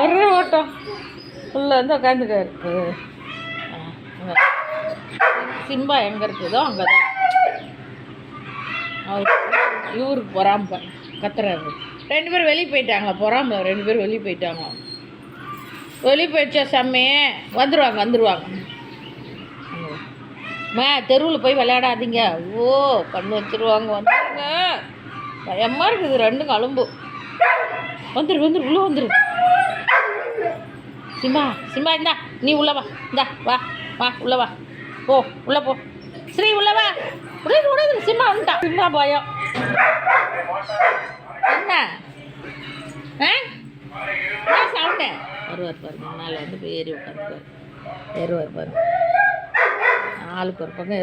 ஒரே ஓட்டம் உள்ள வந்து உட்காந்துக்காரு. சிம்பா எங்கே இருக்குதோ அங்கே தான் அவர் இவருக்கு பொறாம கத்துறாரு. 2 பேரும் வெளியே போயிட்டாங்களா? பொறாமல 2 பேரும் வெளியே போயிட்டாங்களாம். வெளியே போயிடுச்சா சாமி? வந்துடுவாங்க. தெருவில் போய் விளையாடாதீங்க. ஓ கண்ணு வச்சுருவாங்க. வந்துடுங்க. பயமாக இருக்குது. 2 அலும்பு. வந்துரு உள்ளே வந்துரு. சிம்பா இந்தா நீ உள்ள வா. இந்தா வா உள்ள வா. போ உள்ள போ. ஸ்ரீ உள்ள வா. உடையுது. சிம்பா வந்துட்டான். சிம்பா பயம் என்ன சாப்பிட்டேன். வருவார் பாருங்க. மேலே வந்து ஏறி உட்காந்துருவார். ஏறுவார் பாருங்க. ஆளுக்கு ஒரு பக்கம்